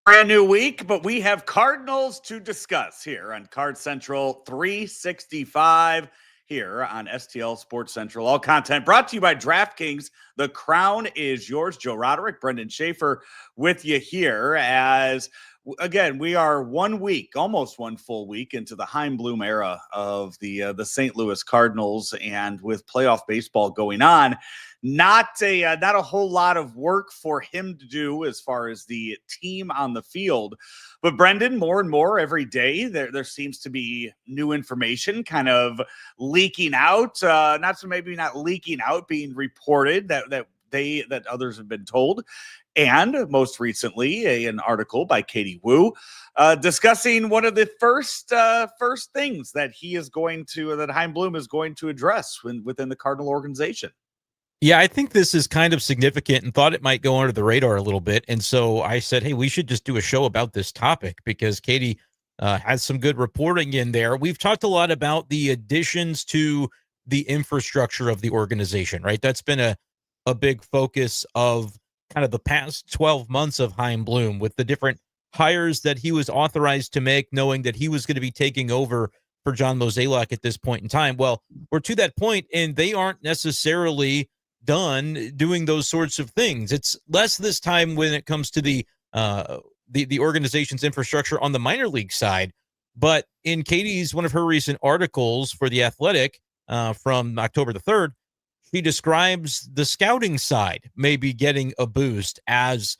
Brand new week, but we have Cardinals to discuss here on Card Central 365 here on STL Sports Central. All content brought to you by DraftKings. The crown is yours. Joe Roderick, Brenden Schaeffer with you here as, again, we are 1 week, almost one full week into the Chaim Bloom era of the St. Louis Cardinals, and with playoff baseball going on, not a whole lot of work for him to do as far as the team on the field. But Brenden, more and more every day, there seems to be new information kind of leaking out. Maybe not leaking out, being reported that others have been told. And most recently, an article by Katie Wu discussing one of the first things that Chaim Bloom is going to address within the Cardinal organization. Yeah, I think this is kind of significant and thought it might go under the radar a little bit. And so I said, hey, we should just do a show about this topic because Katie has some good reporting in there. We've talked a lot about the additions to the infrastructure of the organization, right? That's been a big focus of kind of the past 12 months of Chaim Bloom, with the different hires that he was authorized to make, knowing that he was going to be taking over for John Mozeliak at this point in time. Well, we're to that point, and they aren't necessarily done doing those sorts of things. It's less this time when it comes to the organization's infrastructure on the minor league side. But in Katie's, one of her recent articles for The Athletic from October the 3rd, she describes the scouting side maybe getting a boost as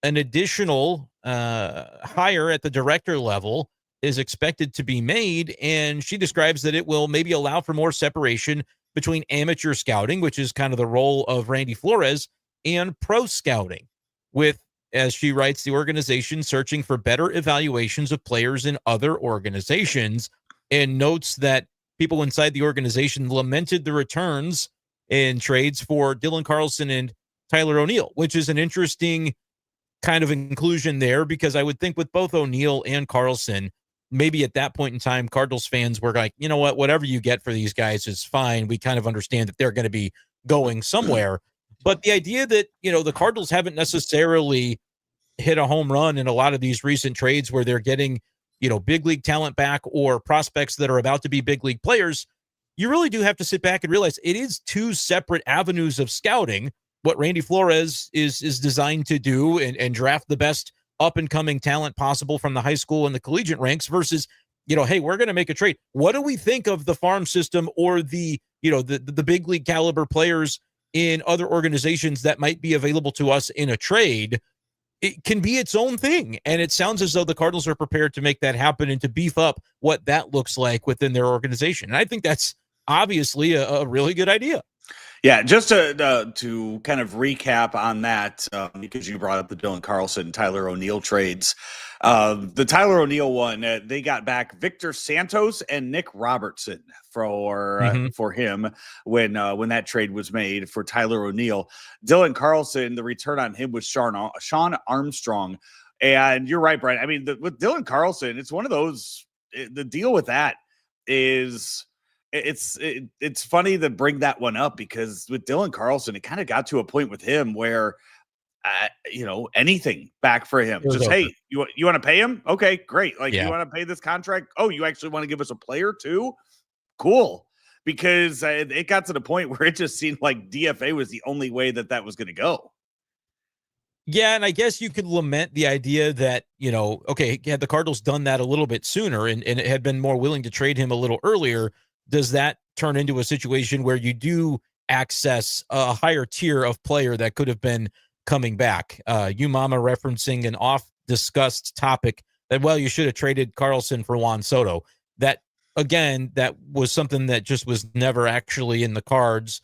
an additional hire at the director level is expected to be made. And she describes that it will maybe allow for more separation between amateur scouting, which is kind of the role of Randy Flores, and pro scouting, with, as she writes, the organization searching for better evaluations of players in other organizations, and notes that people inside the organization lamented the returns in trades for Dylan Carlson and Tyler O'Neill, which is an interesting kind of inclusion there, because I would think with both O'Neill and Carlson, maybe at that point in time, Cardinals fans were like, you know what, whatever you get for these guys is fine. We kind of understand that they're going to be going somewhere. But the idea that, the Cardinals haven't necessarily hit a home run in a lot of these recent trades where they're getting, big league talent back or prospects that are about to be big league players, you really do have to sit back and realize it is two separate avenues of scouting. What Randy Flores is designed to do and draft the best up-and-coming talent possible from the high school and the collegiate ranks versus, hey, we're going to make a trade. What do we think of the farm system or the big league caliber players in other organizations that might be available to us in a trade? It can be its own thing. And it sounds as though the Cardinals are prepared to make that happen and to beef up what that looks like within their organization. And I think that's obviously a really good idea. Yeah, just to kind of recap on that, because you brought up the Dylan Carlson, Tyler O'Neill trades. The Tyler O'Neill one, they got back Victor Santos and Nick Robertson for him when that trade was made for Tyler O'Neill. Dylan Carlson, the return on him was Sean Armstrong. And you're right, Brian. I mean, with Dylan Carlson, it's one of those, the deal with that is, it's funny to bring that one up, because with Dylan Carlson, it kind of got to a point with him where, anything back for him. Just, hey, you want to pay him? Okay, great. You want to pay this contract? Oh, you actually want to give us a player too? Cool. Because it got to the point where it just seemed like DFA was the only way that was going to go. Yeah, and I guess you could lament the idea that, okay, had the Cardinals done that a little bit sooner and it had been more willing to trade him a little earlier, does that turn into a situation where you do access a higher tier of player that could have been coming back? Mama referencing an off-discussed topic that, well, you should have traded Carlson for Juan Soto. That, again, that was something that just was never actually in the cards.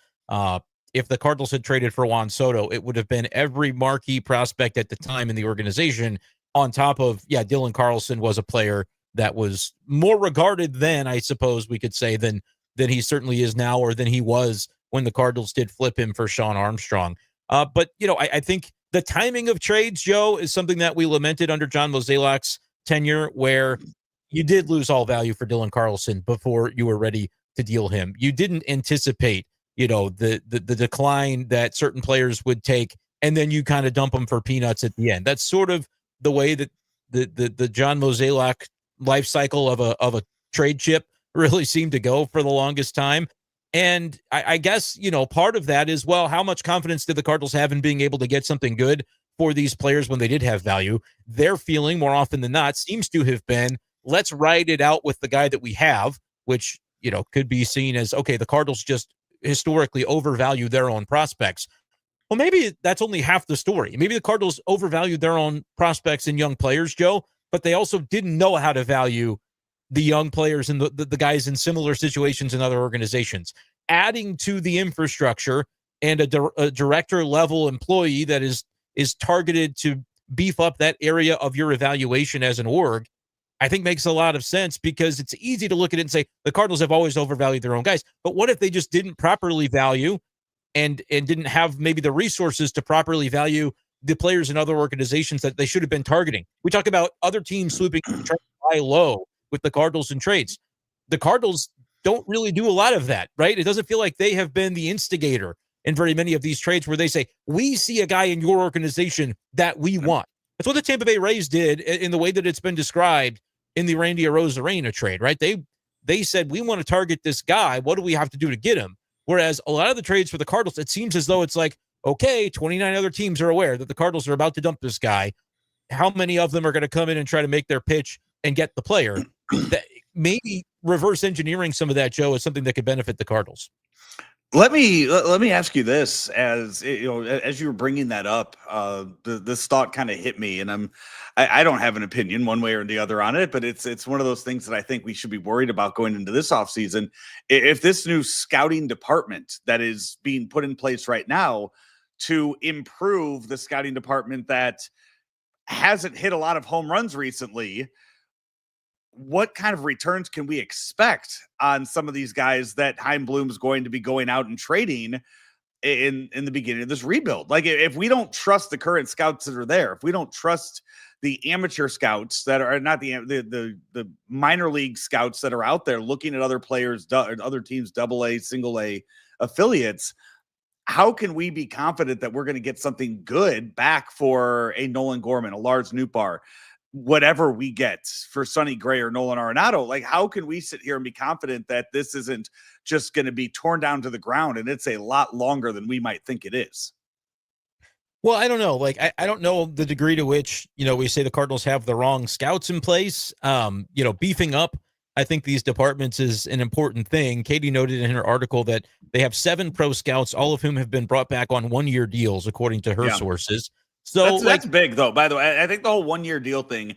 If the Cardinals had traded for Juan Soto, it would have been every marquee prospect at the time in the organization, on top of, Dylan Carlson was a player that was more regarded then, I suppose we could say, than he certainly is now, or than he was when the Cardinals did flip him for Sean Armstrong. But, I think the timing of trades, Joe, is something that we lamented under John Mozeliak's tenure, where you did lose all value for Dylan Carlson before you were ready to deal him. You didn't anticipate, the decline that certain players would take, and then you kind of dump them for peanuts at the end. That's sort of the way that the John Mozeliak life cycle of a trade chip really seemed to go for the longest time. And I guess, part of that is, well, how much confidence did the Cardinals have in being able to get something good for these players when they did have value? Their feeling, more often than not, seems to have been, let's ride it out with the guy that we have, which, could be seen as, okay, the Cardinals just historically overvalue their own prospects. Well, maybe that's only half the story. Maybe the Cardinals overvalued their own prospects and young players, Joe, but they also didn't know how to value the young players and the guys in similar situations in other organizations. Adding to the infrastructure and a director level employee that is targeted to beef up that area of your evaluation as an org, I think makes a lot of sense, because it's easy to look at it and say the Cardinals have always overvalued their own guys. But what if they just didn't properly value and didn't have maybe the resources to properly value the players in other organizations that they should have been targeting? We talk about other teams swooping trying to buy low with the Cardinals in trades. The Cardinals don't really do a lot of that, right? It doesn't feel like they have been the instigator in very many of these trades where they say, we see a guy in your organization that we want. That's what the Tampa Bay Rays did in the way that it's been described in the Randy Arozarena trade, right? They said, we want to target this guy. What do we have to do to get him? Whereas a lot of the trades for the Cardinals, it seems as though it's like, okay, 29 other teams are aware that the Cardinals are about to dump this guy. How many of them are going to come in and try to make their pitch and get the player? That maybe reverse engineering some of that, Joe, is something that could benefit the Cardinals. Let me ask you this, as as you were bringing that up, this thought kind of hit me, and I don't have an opinion one way or the other on it, but it's one of those things that I think we should be worried about going into this offseason. If this new scouting department that is being put in place right now to improve the scouting department that hasn't hit a lot of home runs recently, what kind of returns can we expect on some of these guys that Chaim Bloom is going to be going out and trading in the beginning of this rebuild? Like, if we don't trust the current scouts that are there, if we don't trust the amateur scouts that are not the minor league scouts that are out there looking at other players, other teams, AA, single A affiliates, how can we be confident that we're going to get something good back for a Nolan Gorman, a Lars Nootbaar, whatever we get for Sonny Gray or Nolan Arenado? Like, how can we sit here and be confident that this isn't just going to be torn down to the ground and it's a lot longer than we might think it is? Well, I don't know. Like, I don't know the degree to which, we say the Cardinals have the wrong scouts in place. Beefing up, I think, these departments is an important thing. Katie noted in her article that they have 7 pro scouts, all of whom have been brought back on 1-year deals, according to her sources. So that's big, though. By the way, I think the whole 1-year deal thing,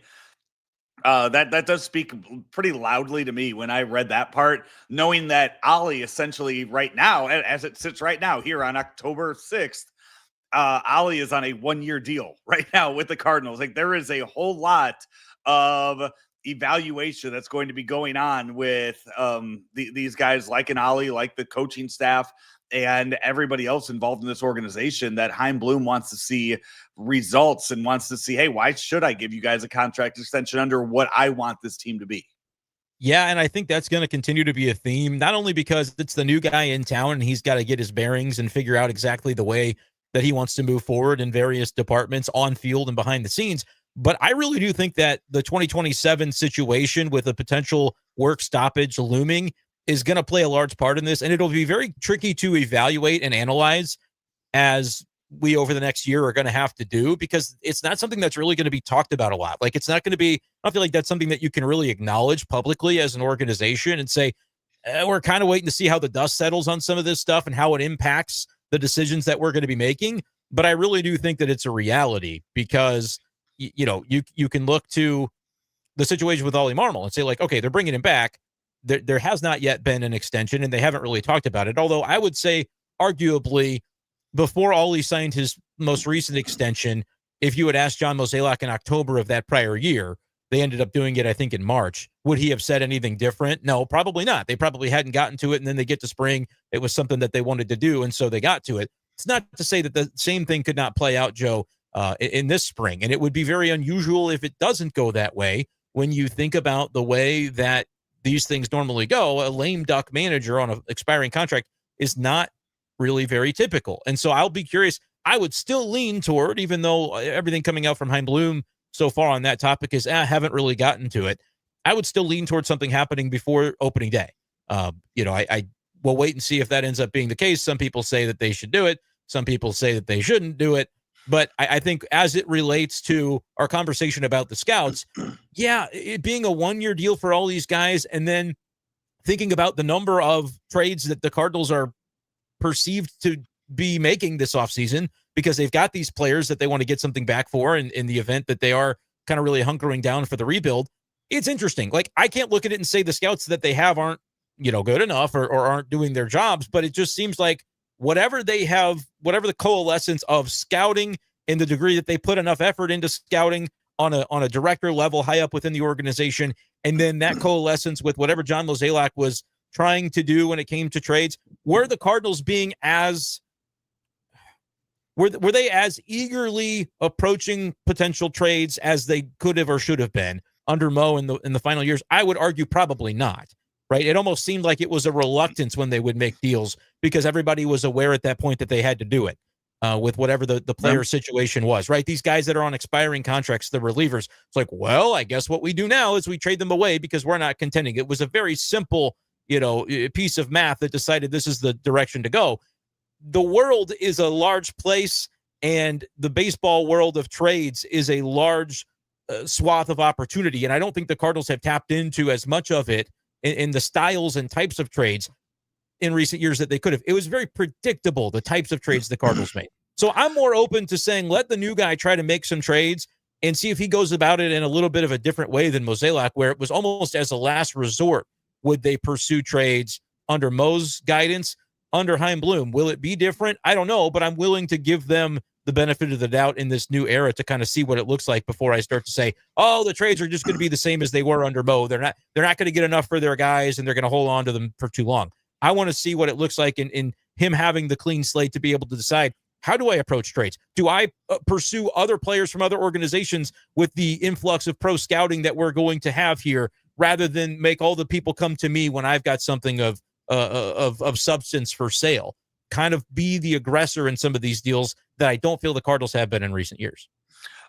that does speak pretty loudly to me when I read that part, knowing that Ollie essentially right now, as it sits right now here on October 6th, Ollie is on a 1-year deal right now with the Cardinals. Like, there is a whole lot of evaluation that's going to be going on with these guys, like an Ollie, like the coaching staff, and everybody else involved in this organization, that Chaim Bloom wants to see results and wants to see, hey, why should I give you guys a contract extension under what I want this team to be? Yeah, and I think that's going to continue to be a theme, not only because it's the new guy in town and he's got to get his bearings and figure out exactly the way that he wants to move forward in various departments on field and behind the scenes, but I really do think that the 2027 situation with a potential work stoppage looming is going to play a large part in this, and it'll be very tricky to evaluate and analyze as we over the next year are going to have to do, because it's not something that's really going to be talked about a lot. Like, it's not going to be, I feel like that's something that you can really acknowledge publicly as an organization and say, we're kind of waiting to see how the dust settles on some of this stuff and how it impacts the decisions that we're going to be making. But I really do think that it's a reality, because you can look to the situation with Ollie Marmol and say, like, okay, they're bringing him back. There has not yet been an extension, and they haven't really talked about it. Although I would say, arguably, before Ollie signed his most recent extension, if you had asked John Mozeliak in October of that prior year, they ended up doing it, I think, in March. Would he have said anything different? No, probably not. They probably hadn't gotten to it, and then they get to spring. It was something that they wanted to do, and so they got to it. It's not to say that the same thing could not play out, Joe, in this spring, and it would be very unusual if it doesn't go that way. When you think about the way that these things normally go, a lame duck manager on an expiring contract is not really very typical. And so I'll be curious. I would still lean toward, even though everything coming out from Chaim Bloom so far on that topic is, I haven't really gotten to it. I would still lean towards something happening before opening day. I will wait and see if that ends up being the case. Some people say that they should do it. Some people say that they shouldn't do it. But I think as it relates to our conversation about the scouts, yeah, it being a 1-year deal for all these guys, and then thinking about the number of trades that the Cardinals are perceived to be making this offseason, because they've got these players that they want to get something back for in the event that they are kind of really hunkering down for the rebuild. It's interesting. Like, I can't look at it and say the scouts that they have aren't, good enough or aren't doing their jobs, but it just seems like whatever they have, whatever the coalescence of scouting and the degree that they put enough effort into scouting on a director level high up within the organization, and then that coalescence with whatever John Mozeliak was trying to do when it came to trades, were the Cardinals being were they as eagerly approaching potential trades as they could have or should have been under Mo in the final years? I would argue probably not. Right? It almost seemed like it was a reluctance when they would make deals, because everybody was aware at that point that they had to do it with whatever the player situation was. Right? These guys that are on expiring contracts, the relievers, it's like, well, I guess what we do now is we trade them away because we're not contending. It was a very simple, piece of math that decided this is the direction to go. The world is a large place, and the baseball world of trades is a large swath of opportunity. And I don't think the Cardinals have tapped into as much of it in the styles and types of trades in recent years that they could have. It was very predictable, the types of trades the Cardinals made. So I'm more open to saying, let the new guy try to make some trades and see if he goes about it in a little bit of a different way than Mozeliak, where it was almost as a last resort would they pursue trades under Mo's guidance. Under Chaim Bloom, will it be different? I don't know, but I'm willing to give them the benefit of the doubt in this new era to kind of see what it looks like before I start to say, oh, the trades are just going to be the same as they were under Mo. They're not going to get enough for their guys, and they're going to hold on to them for too long. I want to see what it looks like in him having the clean slate to be able to decide, how do I approach trades? Do I pursue other players from other organizations with the influx of pro scouting that we're going to have here, rather than make all the people come to me when I've got something of substance for sale? Kind of be the aggressor in some of these deals that I don't feel the Cardinals have been in recent years.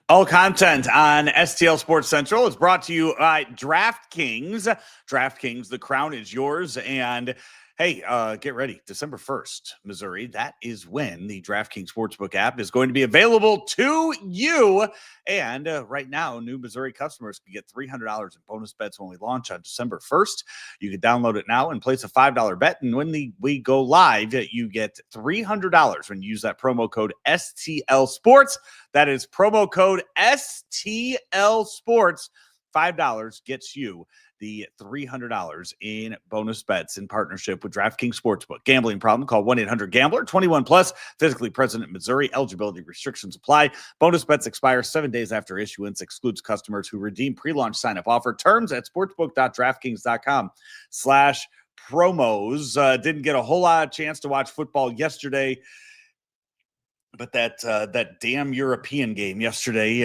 All content on STL Sports Central is brought to you by DraftKings. DraftKings, the crown is yours. And hey, get ready. December 1st, Missouri. That is when the DraftKings Sportsbook app is going to be available to you. And right now, new Missouri customers can get $300 in bonus bets when we launch on December 1st. You can download it now and place a $5 bet. And when we go live, you get $300 when you use that promo code STL Sports. That is promo code STL Sports. $5 gets you the $300 in bonus bets in partnership with DraftKings Sportsbook. Gambling problem? Call 1-800-GAMBLER. 21 plus. Physically present in Missouri. Eligibility restrictions apply. Bonus bets expire 7 days after issuance. Excludes customers who redeem pre-launch sign-up offer. Terms at sportsbook.draftkings.com/promos. Didn't get a whole lot of chance to watch football yesterday, but that damn European game yesterday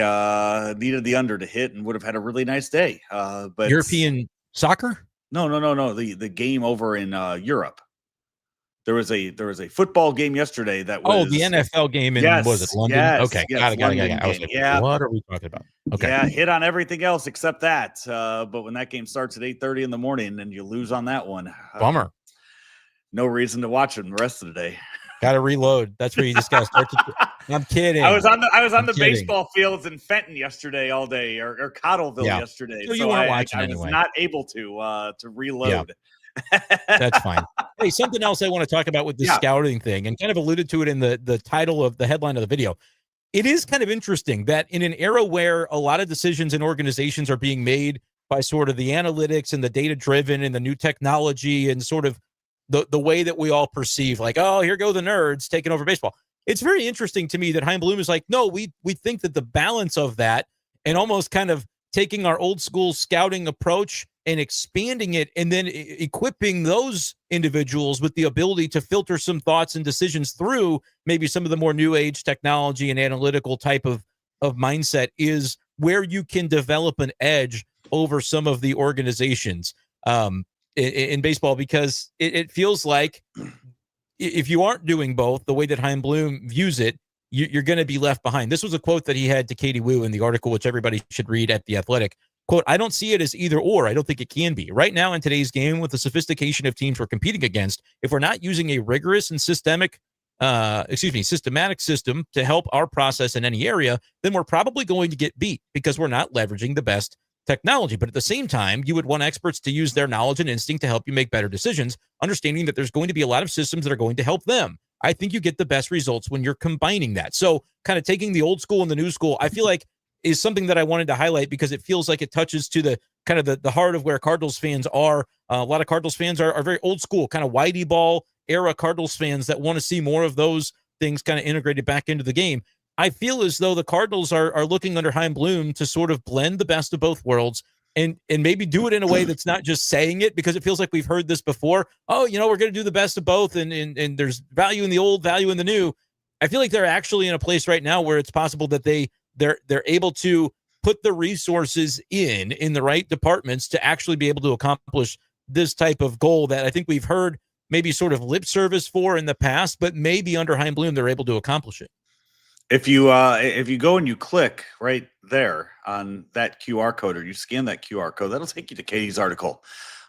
needed the under to hit and would have had a really nice day. But European soccer? No. The game over in Europe. There was a football game yesterday that was the NFL game in was it London? Yes, okay, yes, got it. I was like, what are we talking about? Okay, yeah, hit on everything else except that. But when that game starts at 8:30 in the morning and you lose on that one, bummer. No reason to watch it the rest of the day. Got to reload. That's where you just got to start. I'm kidding. I was on the baseball fields in Fenton yesterday all day, or Cottleville yesterday. So you weren't watching anyway. I was not able to reload. Yeah. That's fine. Hey, something else I want to talk about with the scouting thing, and kind of alluded to it in the title of the headline of the video. It is kind of interesting that in an era where a lot of decisions in organizations are being made by sort of the analytics and the data-driven and the new technology and sort of the way that we all perceive, like, oh, here go the nerds taking over baseball. It's very interesting to me that Chaim Bloom is like, no, we think that the balance of that and almost kind of taking our old school scouting approach and expanding it, and then equipping those individuals with the ability to filter some thoughts and decisions through maybe some of the more new age technology and analytical type of mindset is where you can develop an edge over some of the organizations in baseball, because it feels like if you aren't doing both the way that Chaim Bloom views it, you're going to be left behind. This was a quote that he had to Katie Wu in the article, which everybody should read at The Athletic. Quote, I don't see it as either or. I don't think it can be. Right now in today's game, with the sophistication of teams we're competing against, if we're not using a rigorous and systematic system to help our process in any area, then we're probably going to get beat because we're not leveraging the best technology. But at the same time, you would want experts to use their knowledge and instinct to help you make better decisions, understanding that there's going to be a lot of systems that are going to help them. I think you get the best results when you're combining that. So kind of taking the old school and the new school, I feel like is something that I wanted to highlight because it feels like it touches to the kind of the heart of where Cardinals fans are. A lot of Cardinals fans are very old school, kind of Whitey ball era Cardinals fans that want to see more of those things kind of integrated back into the game. I feel as though the Cardinals are looking under Chaim Bloom to sort of blend the best of both worlds and maybe do it in a way that's not just saying it, because it feels like we've heard this before. Oh, we're going to do the best of both, and there's value in the old, value in the new. I feel like they're actually in a place right now where it's possible that they're able to put the resources in the right departments to actually be able to accomplish this type of goal that I think we've heard maybe sort of lip service for in the past, but maybe under Chaim Bloom, they're able to accomplish it. If you go and you click right there on that QR code, or you scan that QR code, that'll take you to Katie's article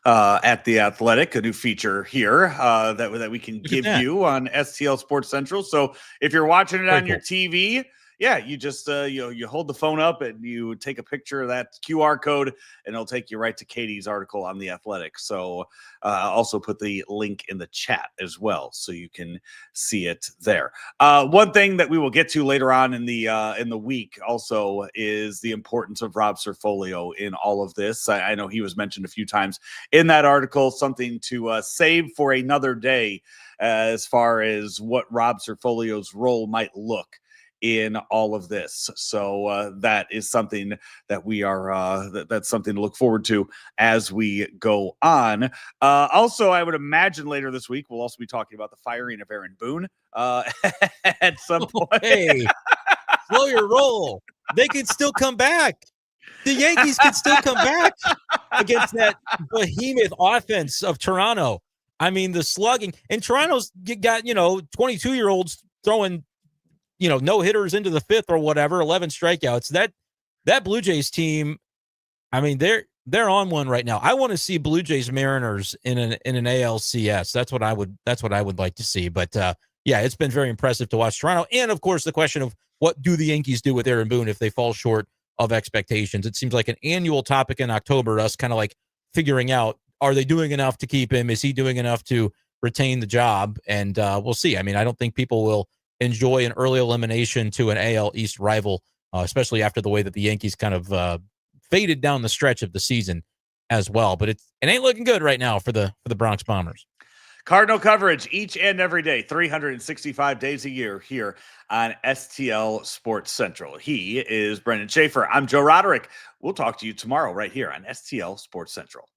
at The Athletic, a new feature here that we can give you on STL Sports Central. So if you're watching it on your TV, yeah, you just you hold the phone up and you take a picture of that QR code, and it'll take you right to Katie's article on The Athletic. So also put the link in the chat as well, so you can see it there. One thing that we will get to later on in the week also is the importance of Rob Serfolio in all of this. I know he was mentioned a few times in that article, something to save for another day as far as what Rob Serfolio's role might look in all of this. So that is something that we are that's something to look forward to as we go on. Also, I would imagine later this week we'll also be talking about the firing of Aaron Boone at some point. Hey, slow your roll. They could still come back. The Yankees could still come back against that behemoth offense of Toronto. I mean, the slugging, and Toronto's got 22-year-olds throwing no hitters into the fifth or whatever, 11 strikeouts. That Blue Jays team, I mean, they're on one right now. I want to see Blue Jays Mariners in an ALCS. That's what I would like to see. But yeah, it's been very impressive to watch Toronto. And of course, the question of what do the Yankees do with Aaron Boone if they fall short of expectations? It seems like an annual topic in October, us kind of like figuring out, are they doing enough to keep him? Is he doing enough to retain the job? And we'll see. I mean, I don't think people will enjoy an early elimination to an AL East rival, especially after the way that the Yankees kind of faded down the stretch of the season as well. But it ain't looking good right now for the Bronx Bombers. Cardinal coverage each and every day, 365 days a year here on STL Sports Central. He is Brenden Schaeffer. I'm Joe Roderick. We'll talk to you tomorrow right here on STL Sports Central.